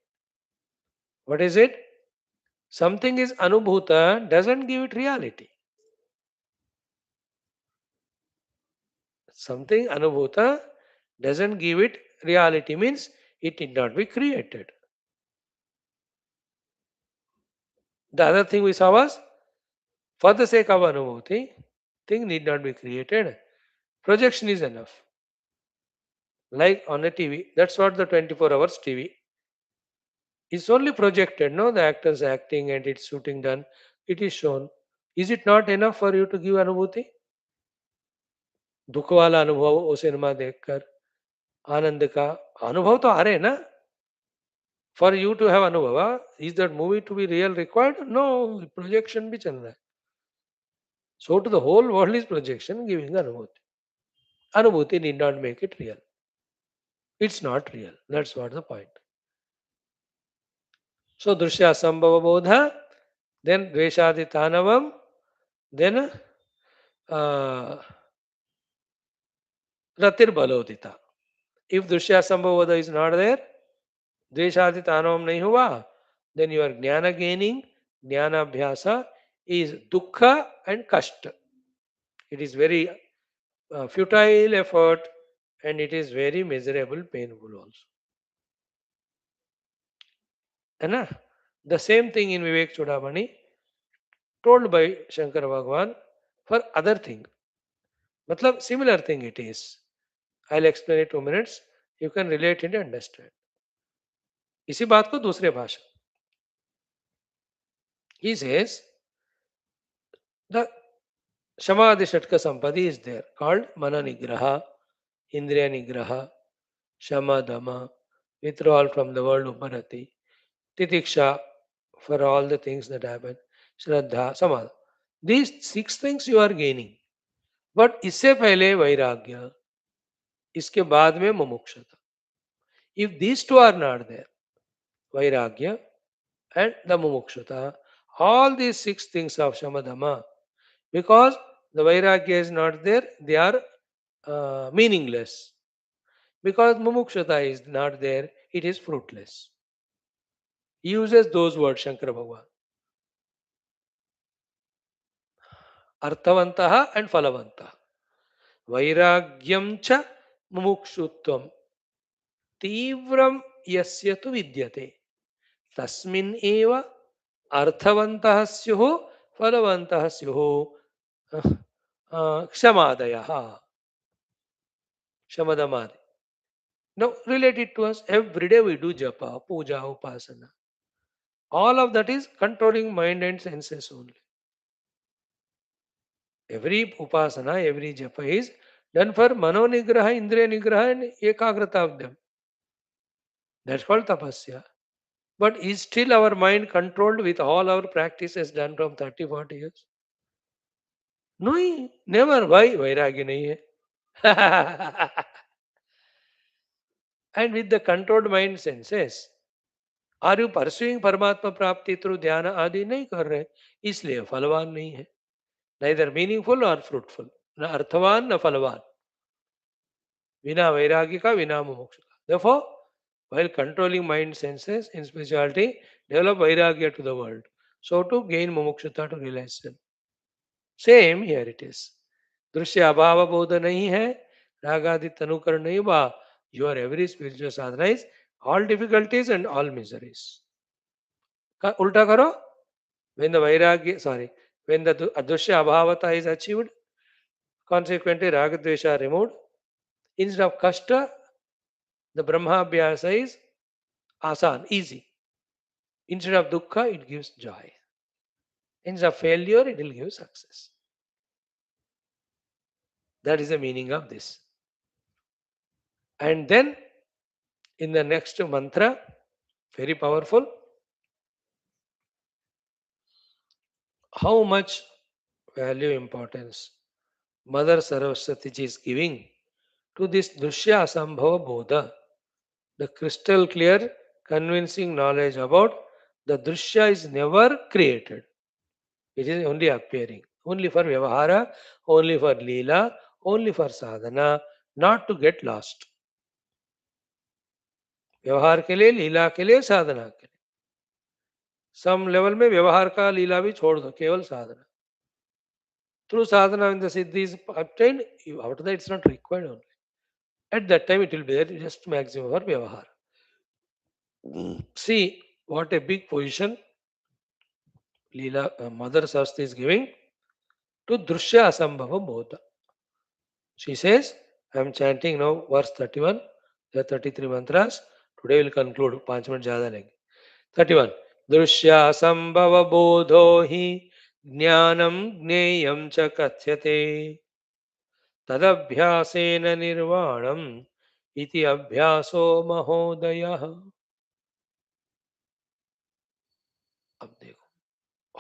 What is it? Something is anubhuta doesn't give it reality. Something anubhuta doesn't give it reality means it did not be created. The other thing we saw was for the sake of anubhuti, thing need not be created. Projection is enough. Like on a TV, that's what the 24 hours TV is only projected. No, the actors acting and it's shooting done. It is shown. Is it not enough for you to give anubhuti? दुख वाला अनुभव वो cinema देखकर आनंद का अनुभव तो आ रहे हैं ना. For you to have anubhava, is that movie to be real required? No, projection bhi chal raha hai. So to the whole world is projection giving anubhuti. Anubhuti need not make it real. It's not real. That's what the point. So drishya sambhava bodha, then dveshadi tanavam, then ratir balodita. If drishya sambhava bodha is not there, dveshadi tanavam nahi hua, then your jnana gaining, jnana abhyasa is dukkha and kashta. It is very futile effort and it is very miserable, painful also. है the same thing in Vivek Chudamani told by Shankar Bhagwan for other thing. मतलब similar thing it is. I'll explain it 2 minutes. You can relate it and understand. इसी बात को दूसरे भाषा. He says the Samadhi Shatka Sampadi is there called Mana Nigraha, Indriya Nigraha, Shama Dhamma, withdrawal from the world Uparati, Titiksha for all the things that happen, Shraddha, Samadha. These 6 things you are gaining. But इससे पहले वैराग्य, इसके बाद में मुमुक्षुता. If these two are not there, vairagya and the mumukshata, all these 6 things of shamadama, because the vairagya is not there, they are meaningless. Because mumukshata is not there, it is fruitless. He uses those words, Shankara Bhagavan. Arthavantaha and Phalavantaha. Vairagyam cha mumukshutvam तीव्रम यस्य तु विद्यते तस्मिन् एव अर्थवन्तः स्युः फलवन्तः स्युः क्षमादयः शमदमादि. Now relate it to us. Every day we do japa, puja, upasana. All of that is controlling mind and senses only. Every upasana, every japa is done for mano nigraha, indriya nigraha and ekagrata of them. That's called tapasya. But is still our mind controlled with all our practices done from 30-40 years? No, never. Why? Vairagya nahi hai. And with the controlled mind senses, are you pursuing Paramatma Prapti through dhyana आदि नहीं कर रहे, इसलिए फलवान नहीं है. Neither meaningful or fruitful. न अर्थवान न फलवान. बिना वैराग्य का बिना मोक्ष का. Therefore, while controlling mind senses in spirituality, develop vairagya to the world. So to gain mumukshata to realization. Same here it is. दृश्य अभाव बोध नहीं है, रागादि तनुकर नहीं हुआ. Your every spiritual sadhana is all difficulties and all miseries. उल्टा करो. When the vairagya, when the adrushya abhavata is achieved, consequently ragadvesha are removed. Instead of kashta, the brahmabhyasa is asan, easy. Instead of dukkha, it gives joy. Instead of failure, it will give success. That is the meaning of this. And then, in the next mantra, very powerful, how much value, importance Mother Saraswati ji is giving to this Drushya Asambhava Bodha, the crystal clear, convincing knowledge about the Drushya is never created. It is only appearing, only for Vyavahara, only for Leela, only for Sadhana, not to get lost. व्यवहार के लिए, लीला के लिए, साधना के लिए. Some level में व्यवहार का लीला भी छोड़ दो, केवल साधना. Through sadhana, when the siddhi is obtained, after that it's not required only. At that time it will be there, just maximum for vyavahar. See what a big position Leela, Mother Saraswati is giving to Drushya Asambhava Bodha. She says, I am chanting now verse 31. There are 33 mantras. Today we'll conclude. 5 minutes ज़्यादा लेंगे. 31. Drushya Asambhava Bodho hi Jnanam Gneyam cha Kathyate तदभ्यासेन निर्वाणम इति अभ्यासो महोदयः. अब देखो,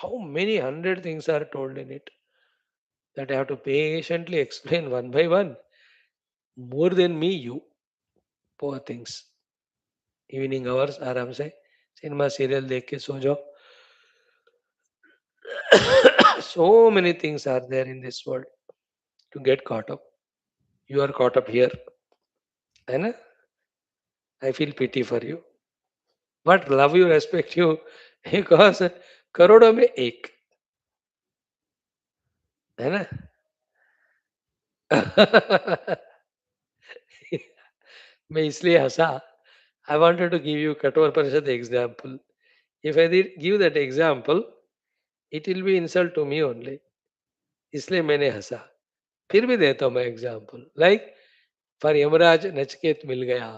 how many hundred things are told in it that I have to patiently explain one by one. More than me, you. Poor things. Evening hours आराम से cinema serial देख के सो जाओ. So many things are there in this world to get caught up. You are caught up here, है ना? I feel pity for you, but love you, respect you, because करोड़ों में एक, है ना? मैं इसलिए हंसा. I wanted to give you कठोर परिषद example. If I did give that example, it will be insult to me only. इसलिए मैंने हंसा. फिर भी देता हूँ मैं example. Like for Yamraj Nachiket मिल गया,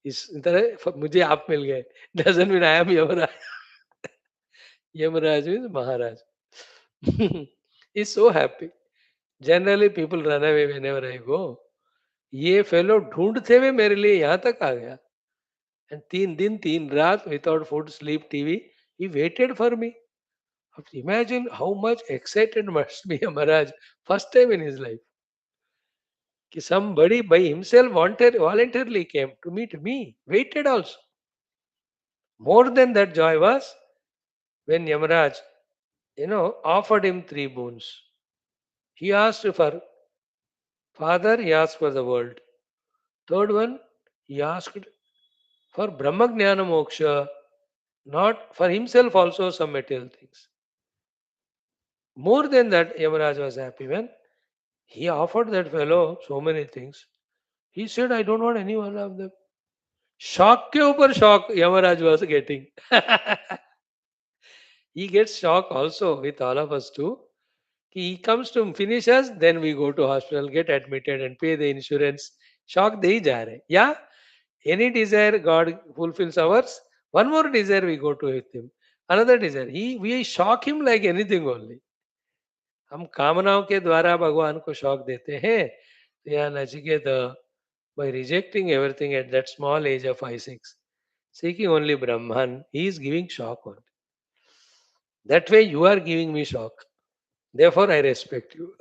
इस तरह मुझे आप मिल गए. Doesn't mean I am Yamraj. Yamraj means Maharaj. Is so happy. Generally people run away whenever I go. ये फेलो ढूंढते हुए मेरे लिए यहाँ तक आ गया. एंड 3 दिन 3 रात without food sleep TV he waited for me. Imagine how much excited must be a Maharaj first time in his life. Ki somebody by himself voluntarily came to meet me, waited also. More than that joy was when Yamaraj, offered him 3 boons. He asked for father, he asked for the world. Third one, he asked for Brahmajnana Moksha, not for himself also some material things. More than that, Yamaraj was happy when he offered that fellow so many things. He said, I don't want any one of them. Shock ke upar shock Yamaraj was getting. He gets shock also with all of us too. He comes to finish us, then we go to hospital, get admitted and pay the insurance. Shock de hi ja rahe. Yeah, any desire God fulfills ours. One more desire we go to with him. Another desire. We shock him like anything only. हम कामनाओं के द्वारा भगवान को शौक देते हैं. तो यहाँ Nachiket by rejecting everything at that small age of 5, 6, seeking only Brahman, he is giving shock only. That way you are giving me shock. Therefore I respect you.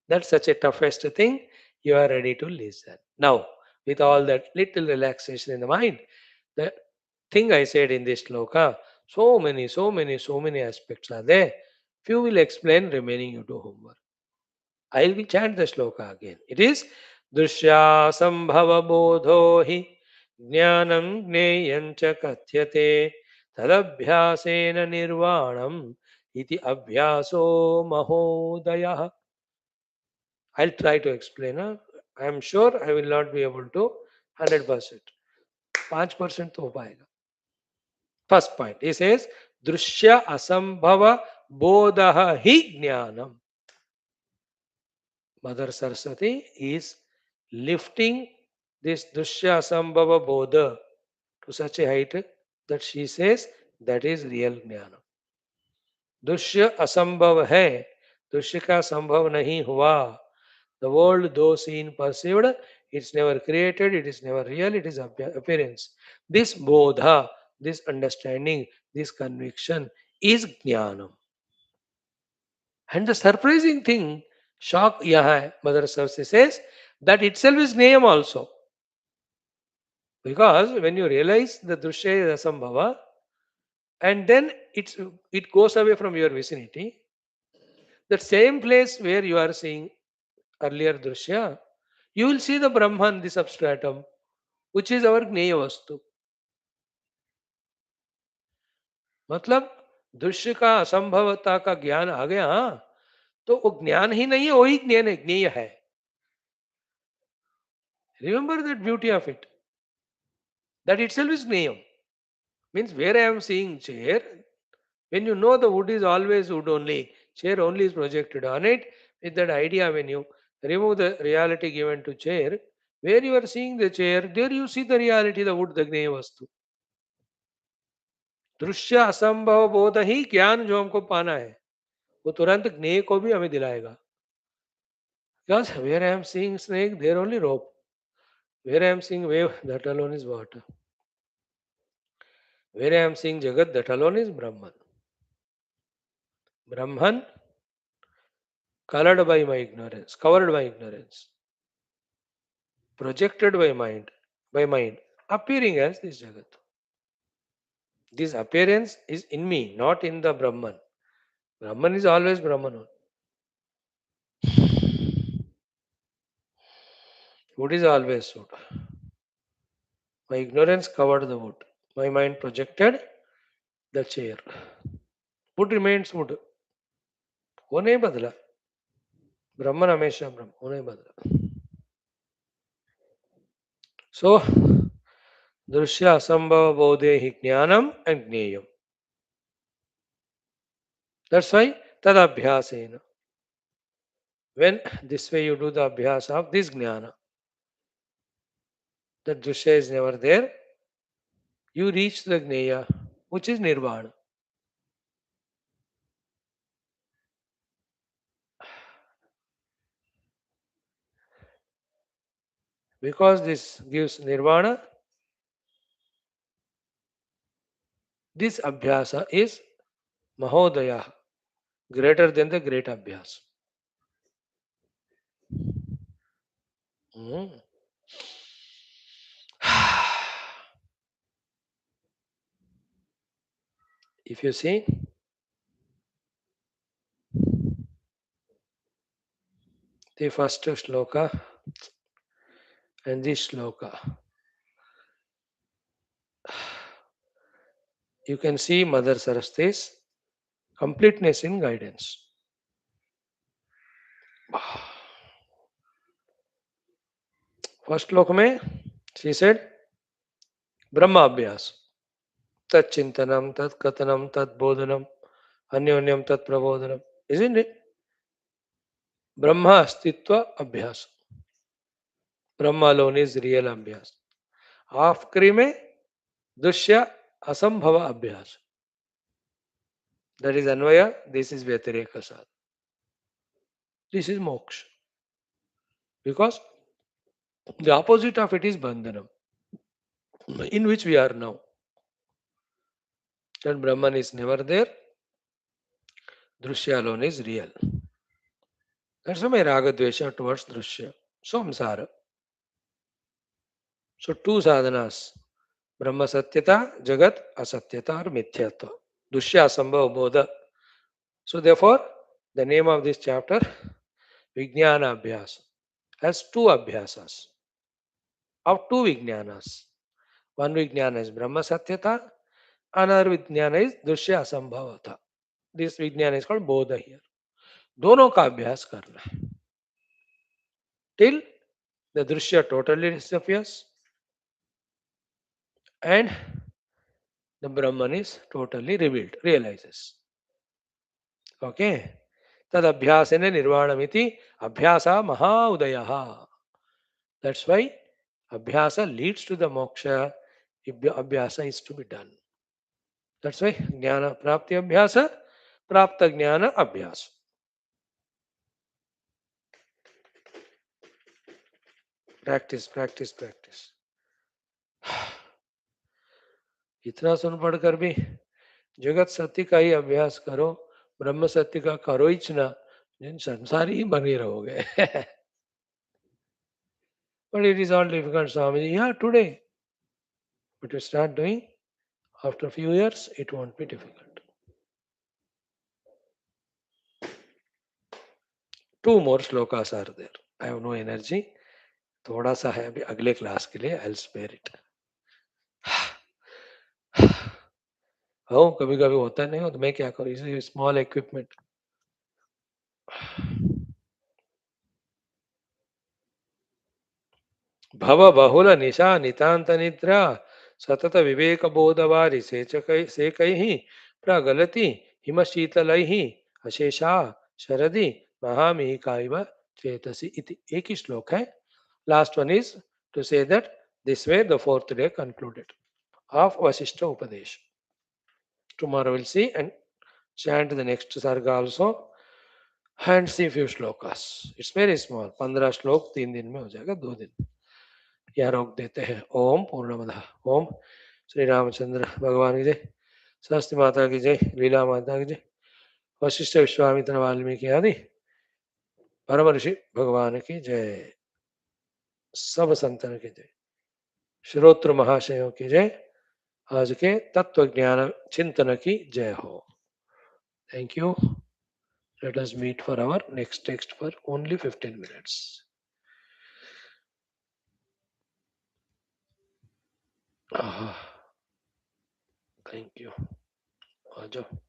That's such a toughest thing. You are ready to listen. Now, with all that little relaxation in the mind, the thing I said in this sloka, so many aspects are there. Few will explain, remaining you do homework. I will chant the shloka again. It is Drushya Sambhava Bodho hi Jnanam Gneyam cha Kathyate Tadabhyasena Nirvanam iti Abhyaso Mahodaya. I'll try to explain. I am sure I will not be able to 100%. 5% तो हो पाएगा. First point, he says Drushya Asambhava Bodha hi Jnanam. Mother Saraswati is lifting this Dushya Sambhava Bodha to such a height that she says that is real Jnana. दुष्य असंभव है, दुष्य का संभव नहीं हुआ. The world, though seen, perceived, it's never created, it is never real, it is appearance. This bodha, this understanding, this conviction is jnanam. And the surprising thing, shock yaha hai, Mother Saraswati says, that itself is name also. Because when you realize the drushya is asambhava, and then it goes away from your vicinity, that same place where you are seeing earlier drushya, you will see the Brahman, the substratum, which is our Gneya Vastu. मतलब दृश्य का असंभवता का ज्ञान आ गया. हाँ, तो वो ज्ञान ही नहीं है, वही ज्ञान है, ज्ञेय है. Remember that beauty of it. That itself is Gneyam. Means where I am seeing chair, when you know the wood is always wood only, chair only is projected on it, with that idea when you remove the reality given to chair, where you are seeing the chair, there you see the reality, the wood, the Gneya Vastu. दृश्य असंभव बोध ही ज्ञान जो हमको पाना है, वो तुरंत ज्ञेय को भी हमें दिलाएगा. Because where I am seeing snake, there only rope. Where I am seeing wave, that alone is water. Where I am seeing Jagat, that alone is Brahman. Brahman colored by my ignorance, covered by ignorance, projected by mind, appearing as this Jagat. This appearance is in me, not in the Brahman. Brahman is always Brahman. Wood is always wood. My ignorance covered the wood. My mind projected the chair. Wood remains wood. वो नहीं बदला. ब्रह्मन हमेशा ब्रह्म, वो नहीं बदला. So, दृश्य असंभव बोधे ही ज्ञानम and ज्ञेयम. That's why tadabhyasena. When this way you do the abhyas of this jnana, that drishya is never there, you reach the jnaya, which is nirvana. Because this gives nirvana, this abhyasa is mahodaya, greater than the great abhyas. Hmm. If you see, the first shloka and this shloka, you can see Mother Saraswati's completeness in guidance. First shloka mein, she said, Brahma Abhyas, Tat Chintanam, Tat Katanam, Tat Bodhanam, Anyonyam Tat Prabodhanam. Isn't it? Brahma Astitva Abhyas. Brahma alone is real Abhyas. आखिरी में दृश्य असंभव अभ्यास. That is Anvaya, this is Vyatireka Sadhana. This is moksha. Because the opposite of it is bandhanam, in which we are now. And Brahman is never there. Drushya alone is real. That's why my raga dvesha towards drushya. Samsara. So two sadhanas. Brahma satyata, jagat asatyata or mithyatva. Dushya asambhava bodha. So therefore, the name of this chapter, Vijnana Abhyasa, has two abhyasas. Of two Vijnanas. One Vijnana is Brahma Satyata, another Vijnana is Dushya Asambhavata. This Vijnana is called Bodha here. दोनों का अभ्यास करना है. Till the Drushya totally disappears and the Brahman is totally revealed, realizes. Okay? Tad abhyasena nirvanamiti abhyasa maha udayaha. That's why abhyasa leads to the moksha if abhyasa is to be done. That's why jnana prapti abhyasa, prapta jnana abhyasa. Practice, practice, practice. इतना सुन पढ़कर भी जगत सत्य का ही अभ्यास करो, ब्रह्म सत्य का करो ही ना, जिन संसारी ही बने रहोगे. But it is all difficult, Swamiji. Yeah, today. But you start doing, after a few years, it won't be difficult. Two more shlokas are there. I have no energy. थोड़ा सा है अभी अगले क्लास के लिए. I'll spare it. कभी कभी होता नहीं हो तो मैं क्या करूँ, इसे स्मॉल इक्विपमेंट. भव बहुल निशा नितांत निद्रा सतत विवेक बोधवारि से कही प्रगलति हिम शीतल अशेषा शरदि महामिहिकाइव चेतसी इति. एक ही श्लोक है. Last one is to say that this way the fourth day concluded of Vashishtha Upadesh. Tomorrow we'll see and chant the next sarga also and see few shlokas. It's very small. 15 श्लोक 3 दिन में हो जाएगा, 2 दिन. यहाँ रोक देते हैं. ओम पूर्णमदः. ओम श्री रामचंद्र भगवान की जय. सरस्वती माता की जय. लीला माता की जय. वशिष्ठ विश्वामित्र वाल्मीकि आदि परम ऋषि भगवान की जय। सब संतन की जय। श्रोत्र महाशयों की जय। आज के तत्व ज्ञान चिंतन की जय हो। Thank you. Let us meet for our next text for only 15 minutes. Thank you. आ जाओ।